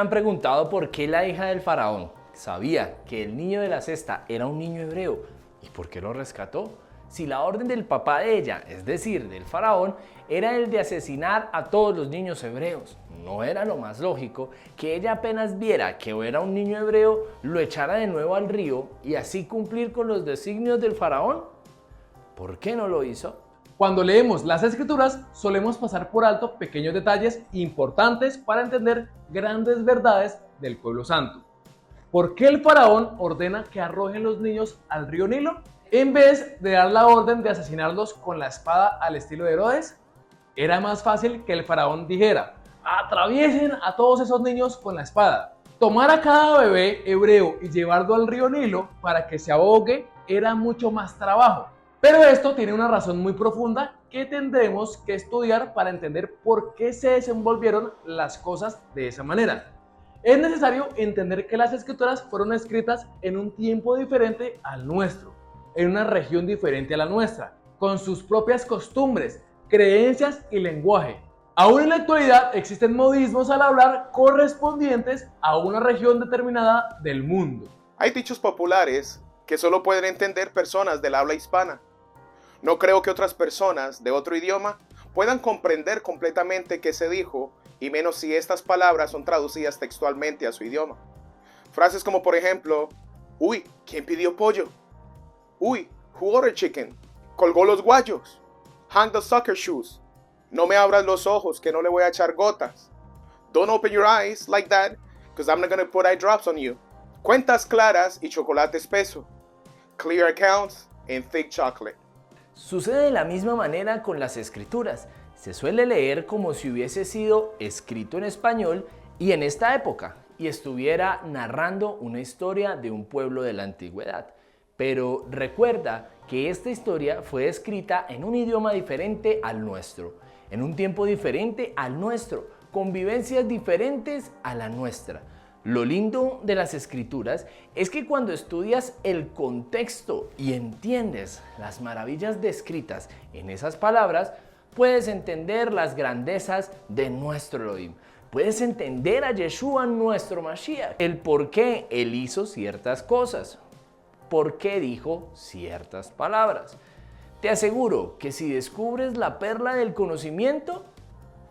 han preguntado por qué la hija del faraón sabía que el niño de la cesta era un niño hebreo y por qué lo rescató? Si la orden del papá de ella, es decir, del faraón, era el de asesinar a todos los niños hebreos, ¿no era lo más lógico que ella apenas viera que era un niño hebreo, lo echara de nuevo al río y así cumplir con los designios del faraón? ¿Por qué no lo hizo? Cuando leemos las escrituras, solemos pasar por alto pequeños detalles importantes para entender grandes verdades del pueblo santo. ¿Por qué el faraón ordena que arrojen los niños al río Nilo en vez de dar la orden de asesinarlos con la espada al estilo de Herodes? Era más fácil que el faraón dijera: atraviesen a todos esos niños con la espada. Tomar a cada bebé hebreo y llevarlo al río Nilo para que se ahogue era mucho más trabajo. Pero esto tiene una razón muy profunda que tendremos que estudiar para entender por qué se desenvolvieron las cosas de esa manera. Es necesario entender que las escrituras fueron escritas en un tiempo diferente al nuestro, en una región diferente a la nuestra, con sus propias costumbres, creencias y lenguaje. Aún en la actualidad existen modismos al hablar correspondientes a una región determinada del mundo. Hay dichos populares que solo pueden entender personas del habla hispana. No creo que otras personas de otro idioma puedan comprender completamente qué se dijo, y menos si estas palabras son traducidas textualmente a su idioma. Frases como, por ejemplo, uy, ¿quién pidió pollo? Uy, who ordered chicken? Colgó los guayos. Hang the soccer shoes. No me abras los ojos que no le voy a echar gotas. Don't open your eyes like that, because I'm not going to put eye drops on you. Cuentas claras y chocolate espeso. Clear accounts and thick chocolate. Sucede de la misma manera con las escrituras. Se suele leer como si hubiese sido escrito en español y en esta época, y estuviera narrando una historia de un pueblo de la antigüedad. Pero recuerda que esta historia fue escrita en un idioma diferente al nuestro, en un tiempo diferente al nuestro, con vivencias diferentes a la nuestra. Lo lindo de las escrituras es que cuando estudias el contexto y entiendes las maravillas descritas en esas palabras, puedes entender las grandezas de nuestro Elohim. Puedes entender a Yeshua, nuestro Mashiach, el por qué Él hizo ciertas cosas, por qué dijo ciertas palabras. Te aseguro que si descubres la perla del conocimiento,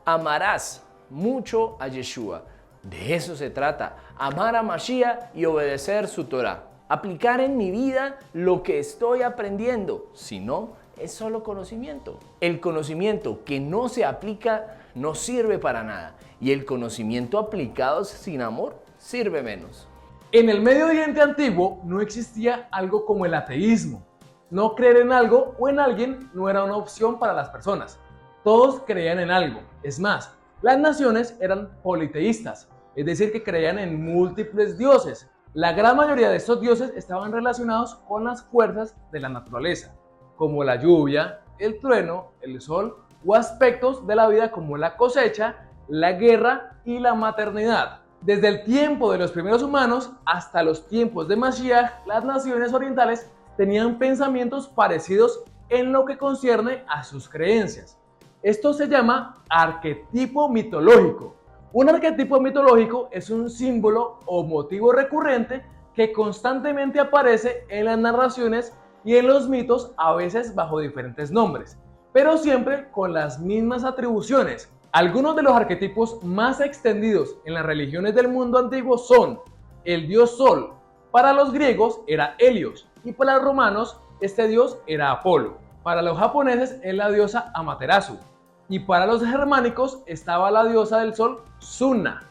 amarás mucho a Yeshua. De eso se trata, amar a Mashiach y obedecer su Torah. Aplicar en mi vida lo que estoy aprendiendo, si no, es solo conocimiento. El conocimiento que no se aplica no sirve para nada, y el conocimiento aplicado sin amor sirve menos. En el Medio Oriente antiguo no existía algo como el ateísmo. No creer en algo o en alguien no era una opción para las personas. Todos creían en algo. Es más, las naciones eran politeístas, es decir, que creían en múltiples dioses. La gran mayoría de estos dioses estaban relacionados con las fuerzas de la naturaleza, como la lluvia, el trueno, el sol o aspectos de la vida como la cosecha, la guerra y la maternidad. Desde el tiempo de los primeros humanos hasta los tiempos de Mashiach, las naciones orientales tenían pensamientos parecidos en lo que concierne a sus creencias. Esto se llama arquetipo mitológico. Un arquetipo mitológico es un símbolo o motivo recurrente que constantemente aparece en las narraciones y en los mitos, a veces bajo diferentes nombres, pero siempre con las mismas atribuciones. Algunos de los arquetipos más extendidos en las religiones del mundo antiguo son el dios Sol. Para los griegos era Helios y para los romanos este dios era Apolo. Para los japoneses es la diosa Amaterasu. Y para los germánicos estaba la diosa del sol, Sunna.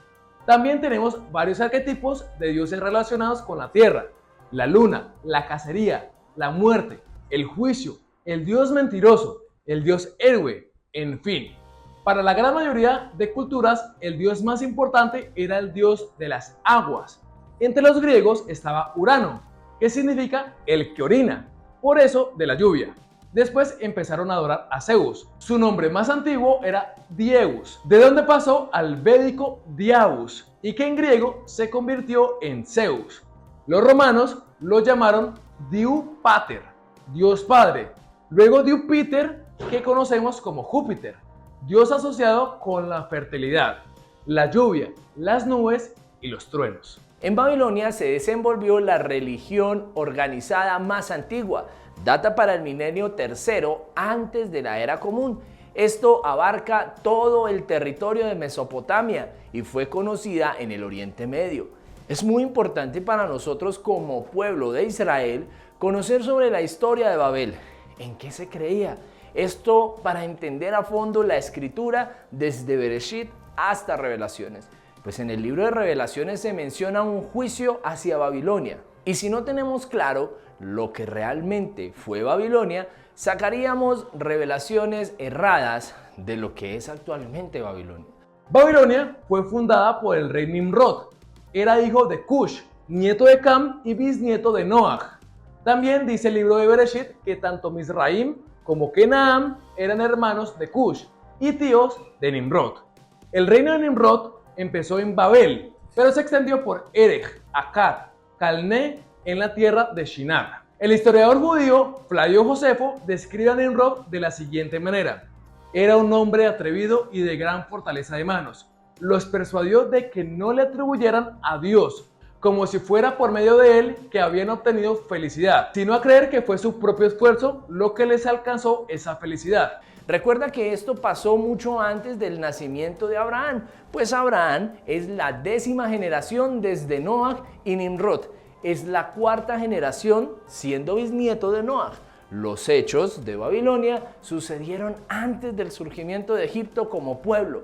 También tenemos varios arquetipos de dioses relacionados con la tierra, la luna, la cacería, la muerte, el juicio, el dios mentiroso, el dios héroe, en fin. Para la gran mayoría de culturas, el dios más importante era el dios de las aguas. Entre los griegos estaba Urano, que significa el que orina, por eso de la lluvia. Después empezaron a adorar a Zeus. Su nombre más antiguo era Dieus, de donde pasó al védico Diabus, y que en griego se convirtió en Zeus. Los romanos lo llamaron Diu Pater, Dios Padre. Luego Diupiter, que conocemos como Júpiter, dios asociado con la fertilidad, la lluvia, las nubes y los truenos. En Babilonia se desenvolvió la religión organizada más antigua, data para el milenio tercero antes de la era común. Esto abarca todo el territorio de Mesopotamia y fue conocida en el Oriente Medio. Es muy importante para nosotros como pueblo de Israel conocer sobre la historia de Babel, en qué se creía. Esto para entender a fondo la escritura desde Bereshit hasta Revelaciones. Pues en el libro de Revelaciones se menciona un juicio hacia Babilonia. Y si no tenemos claro lo que realmente fue Babilonia, sacaríamos revelaciones erradas de lo que es actualmente Babilonia. Babilonia fue fundada por el rey Nimrod. Era hijo de Cush, nieto de Cam y bisnieto de Noaj. También dice el libro de Bereshit que tanto Mizraim como Kenaam eran hermanos de Cush y tíos de Nimrod. El reino de Nimrod empezó en Babel, pero se extendió por Erech, Akkad, Calné en la tierra de Shinar. El historiador judío Flavio Josefo describe a Nimrod de la siguiente manera: era un hombre atrevido y de gran fortaleza de manos. Los persuadió de que no le atribuyeran a Dios, como si fuera por medio de él que habían obtenido felicidad, sino a creer que fue su propio esfuerzo lo que les alcanzó esa felicidad. Recuerda que esto pasó mucho antes del nacimiento de Abraham, pues Abraham es la 10ª generación desde Noaj y Nimrod es la 4ª generación siendo bisnieto de Noaj. Los hechos de Babilonia sucedieron antes del surgimiento de Egipto como pueblo.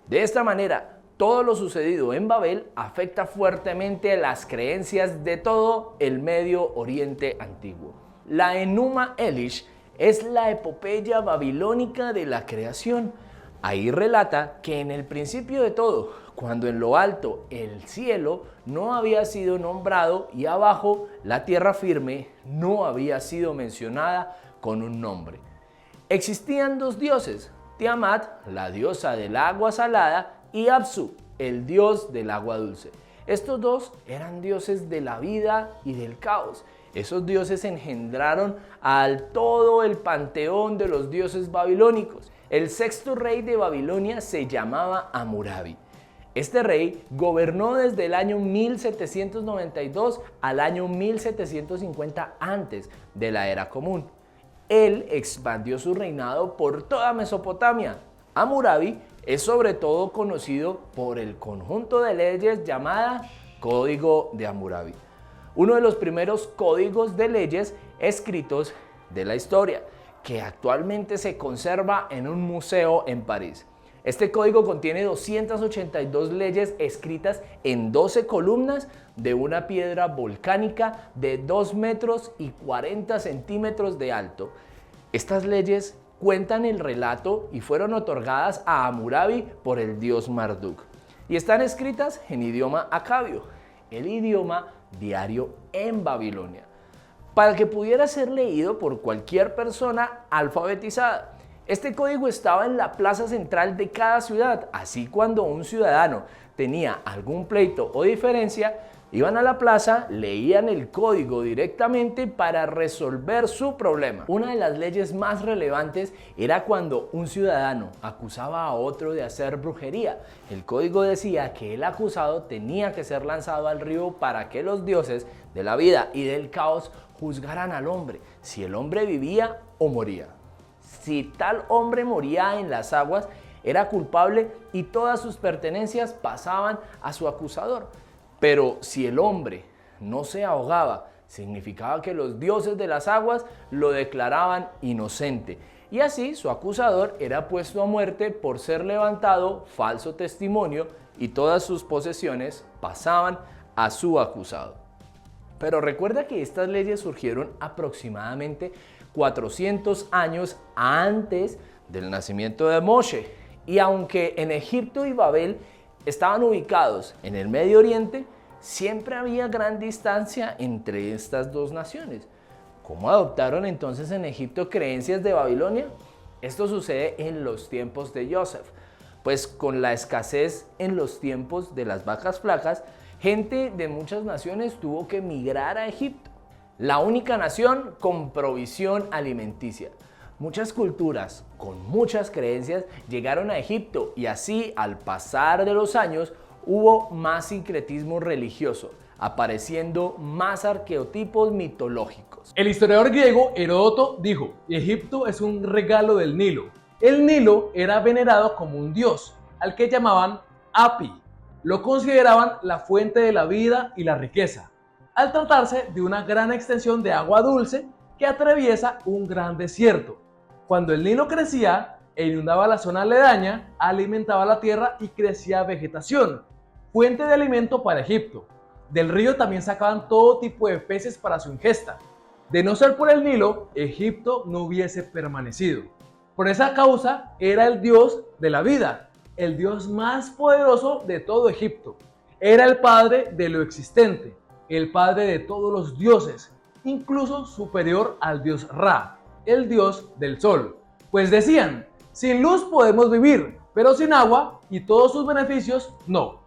De esta manera, todo lo sucedido en Babel afecta fuertemente las creencias de todo el Medio Oriente antiguo. La Enuma Elish es la epopeya babilónica de la creación. Ahí relata que en el principio de todo, cuando en lo alto el cielo no había sido nombrado y abajo la tierra firme no había sido mencionada con un nombre. Existían dos dioses, Tiamat, la diosa del agua salada, y Apsu, el dios del agua dulce. Estos dos eran dioses de la vida y del caos. Esos dioses engendraron al todo el panteón de los dioses babilónicos. El 6º rey de Babilonia se llamaba Hammurabi. Este rey gobernó desde el año 1792 al año 1750 antes de la era común. Él expandió su reinado por toda Mesopotamia. Hammurabi es sobre todo conocido por el conjunto de leyes llamada Código de Hammurabi, uno de los primeros códigos de leyes escritos de la historia, que actualmente se conserva en un museo en París. Este código contiene 282 leyes escritas en 12 columnas de una piedra volcánica de 2 metros y 40 centímetros de alto. Estas leyes cuentan el relato y fueron otorgadas a Hammurabi por el dios Marduk y están escritas en idioma acabio, el idioma diario en Babilonia, para que pudiera ser leído por cualquier persona alfabetizada. Este código estaba en la plaza central de cada ciudad, así cuando un ciudadano tenía algún pleito o diferencia, iban a la plaza, leían el código directamente para resolver su problema. Una de las leyes más relevantes era cuando un ciudadano acusaba a otro de hacer brujería. El código decía que el acusado tenía que ser lanzado al río para que los dioses de la vida y del caos juzgaran al hombre, si el hombre vivía o moría. Si tal hombre moría en las aguas, era culpable y todas sus pertenencias pasaban a su acusador. Pero si el hombre no se ahogaba, significaba que los dioses de las aguas lo declaraban inocente. Y así su acusador era puesto a muerte por ser levantado falso testimonio y todas sus posesiones pasaban a su acusado. Pero recuerda que estas leyes surgieron aproximadamente 400 años antes del nacimiento de Moshe. Y aunque en Egipto y Babel estaban ubicados en el Medio Oriente, siempre había gran distancia entre estas dos naciones. ¿Cómo adoptaron entonces en Egipto creencias de Babilonia? Esto sucede en los tiempos de Joseph, pues con la escasez en los tiempos de las vacas flacas, gente de muchas naciones tuvo que migrar a Egipto, la única nación con provisión alimenticia. Muchas culturas con muchas creencias llegaron a Egipto y así, al pasar de los años, hubo más sincretismo religioso, apareciendo más arqueotipos mitológicos. El historiador griego Heródoto dijo: Egipto es un regalo del Nilo. El Nilo era venerado como un dios, al que llamaban Api. Lo consideraban la fuente de la vida y la riqueza, al tratarse de una gran extensión de agua dulce que atraviesa un gran desierto. Cuando el Nilo crecía e inundaba la zona aledaña, alimentaba la tierra y crecía vegetación, fuente de alimento para Egipto. Del río también sacaban todo tipo de peces para su ingesta. De no ser por el Nilo, Egipto no hubiese permanecido. Por esa causa era el dios de la vida, el dios más poderoso de todo Egipto. Era el padre de lo existente, el padre de todos los dioses, incluso superior al dios Ra, el dios del sol. Pues decían: sin luz podemos vivir, pero sin agua y todos sus beneficios no.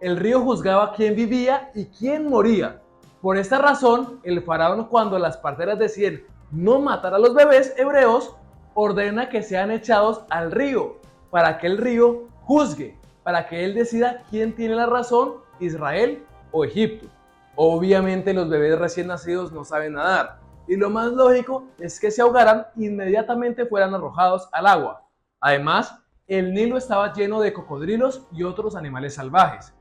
El río juzgaba quién vivía y quién moría. Por esta razón, el faraón, cuando las parteras deciden no matar a los bebés hebreos, ordena que sean echados al río, para que el río juzgue, para que él decida quién tiene la razón, Israel o Egipto. Obviamente los bebés recién nacidos no saben nadar, y lo más lógico es que se ahogaran e inmediatamente fueran arrojados al agua. Además, el Nilo estaba lleno de cocodrilos y otros animales salvajes.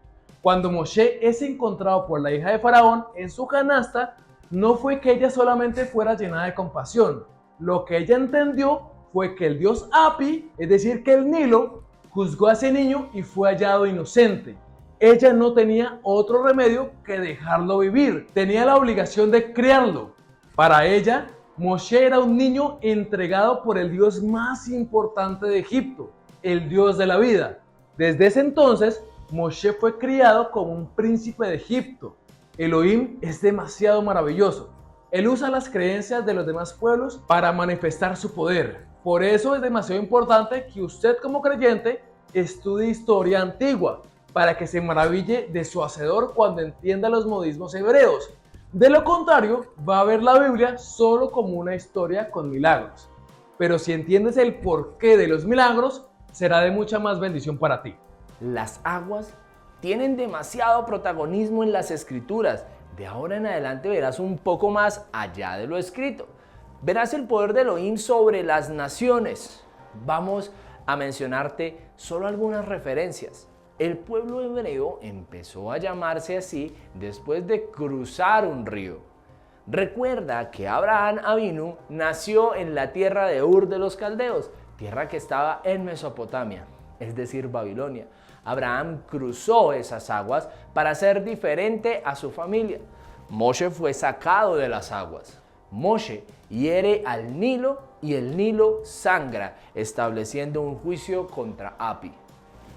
Cuando Moshe es encontrado por la hija de Faraón en su canasta, no fue que ella solamente fuera llena de compasión. Lo que ella entendió fue que el dios Api, es decir, que el Nilo, juzgó a ese niño y fue hallado inocente. Ella no tenía otro remedio que dejarlo vivir. Tenía la obligación de criarlo. Para ella, Moshe era un niño entregado por el dios más importante de Egipto, el dios de la vida. Desde ese entonces, Moshe fue criado como un príncipe de Egipto. Elohim es demasiado maravilloso. Él usa las creencias de los demás pueblos para manifestar su poder. Por eso es demasiado importante que usted, como creyente, estudie historia antigua, para que se maraville de su hacedor cuando entienda los modismos hebreos. De lo contrario, va a ver la Biblia solo como una historia con milagros. Pero si entiendes el porqué de los milagros, será de mucha más bendición para ti. Las aguas tienen demasiado protagonismo en las escrituras. De ahora en adelante verás un poco más allá de lo escrito. Verás el poder de Elohim sobre las naciones. Vamos a mencionarte solo algunas referencias. El pueblo hebreo empezó a llamarse así después de cruzar un río. Recuerda que Abraham Avinu nació en la tierra de Ur de los Caldeos, tierra que estaba en Mesopotamia, es decir, Babilonia. Abraham cruzó esas aguas para ser diferente a su familia. Moshe fue sacado de las aguas. Moshe hiere al Nilo y el Nilo sangra, estableciendo un juicio contra Api.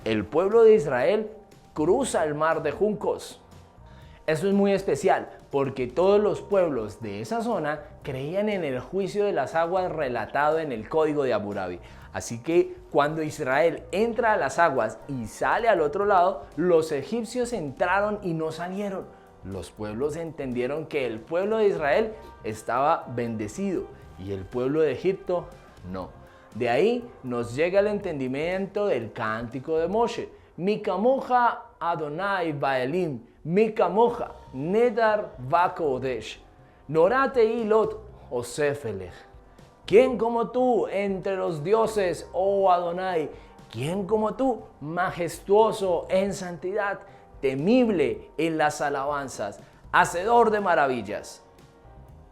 El pueblo de Israel cruza el mar de juncos. Eso es muy especial porque todos los pueblos de esa zona creían en el juicio de las aguas relatado en el Código de Hammurabi. Así que cuando Israel entra a las aguas y sale al otro lado, los egipcios entraron y no salieron. Los pueblos entendieron que el pueblo de Israel estaba bendecido y el pueblo de Egipto no. De ahí nos llega el entendimiento del cántico de Moshe. Mi camoja Adonai Baelim, mi camoja Nedar Vakodesh, Norate Ilot Osefelech. ¿Quién como tú entre los dioses, oh Adonai? ¿Quién como tú, majestuoso en santidad, temible en las alabanzas, hacedor de maravillas?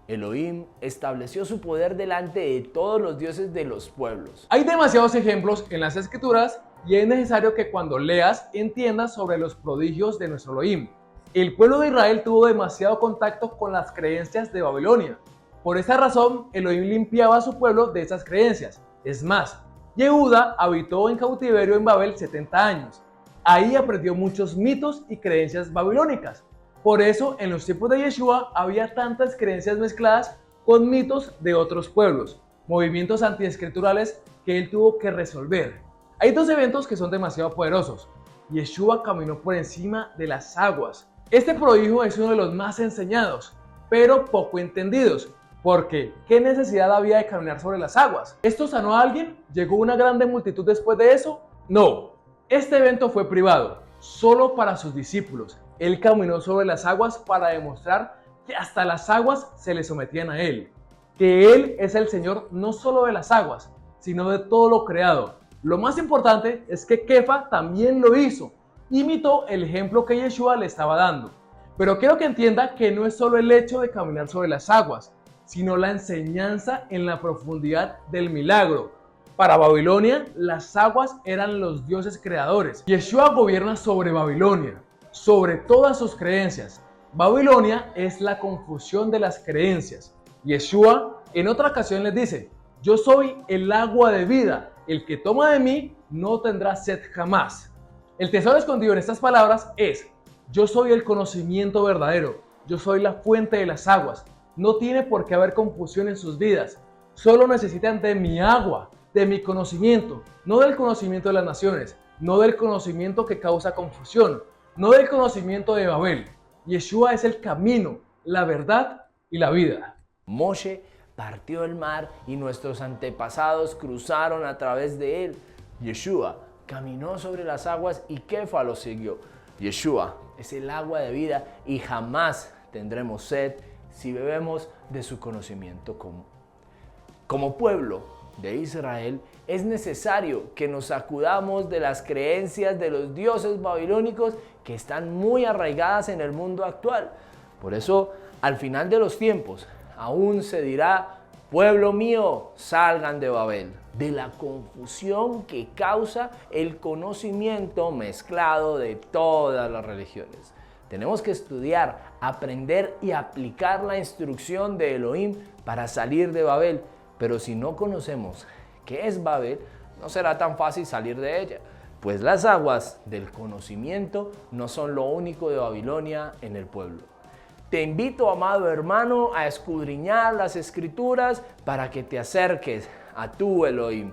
Elohim estableció su poder delante de todos los dioses de los pueblos. Hay demasiados ejemplos en las escrituras y es necesario que cuando leas entiendas sobre los prodigios de nuestro Elohim. El pueblo de Israel tuvo demasiado contacto con las creencias de Babilonia. Por esta razón, Elohim limpiaba a su pueblo de esas creencias. Es más, Yehuda habitó en cautiverio en Babel 70 años. Ahí aprendió muchos mitos y creencias babilónicas. Por eso, en los tiempos de Yeshua había tantas creencias mezcladas con mitos de otros pueblos, movimientos antiescriturales que él tuvo que resolver. Hay dos eventos que son demasiado poderosos. Yeshua caminó por encima de las aguas. Este prodigio es uno de los más enseñados, pero poco entendidos, porque ¿qué necesidad había de caminar sobre las aguas? ¿Esto sanó a alguien? ¿Llegó una grande multitud después de eso? No. Este evento fue privado. solo para sus discípulos. Él caminó sobre las aguas para demostrar que hasta las aguas se le sometían a él. Que Él es el Señor no solo de las aguas, sino de todo lo creado. Lo más importante es que Kefa también lo hizo. Imitó el ejemplo que Yeshua le estaba dando. Pero quiero que entienda que no es solo el hecho de caminar sobre las aguas, sino la enseñanza en la profundidad del milagro. Para Babilonia, las aguas eran los dioses creadores. Yeshua gobierna sobre Babilonia, sobre todas sus creencias. Babilonia es la confusión de las creencias. Yeshua en otra ocasión les dice: yo soy el agua de vida, el que toma de mí no tendrá sed jamás. El tesoro escondido en estas palabras es: yo soy el conocimiento verdadero, yo soy la fuente de las aguas. No tiene por qué haber confusión en sus vidas, solo necesitan de mi agua, de mi conocimiento, no del conocimiento de las naciones, no del conocimiento que causa confusión, no del conocimiento de Babel. Yeshua es el camino, la verdad y la vida. Moshe partió el mar y nuestros antepasados cruzaron a través de él. Yeshua caminó sobre las aguas y Kefa lo siguió. Yeshua es el agua de vida y jamás tendremos sed si bebemos de su conocimiento común. Como pueblo de Israel, es necesario que nos sacudamos de las creencias de los dioses babilónicos que están muy arraigadas en el mundo actual. Por eso, al final de los tiempos, aún se dirá: pueblo mío, salgan de Babel, de la confusión que causa el conocimiento mezclado de todas las religiones. Tenemos que estudiar, aprender y aplicar la instrucción de Elohim para salir de Babel. Pero si no conocemos qué es Babel, no será tan fácil salir de ella, pues las aguas del conocimiento no son lo único de Babilonia en el pueblo. Te invito, amado hermano, a escudriñar las Escrituras para que te acerques a tu Elohim.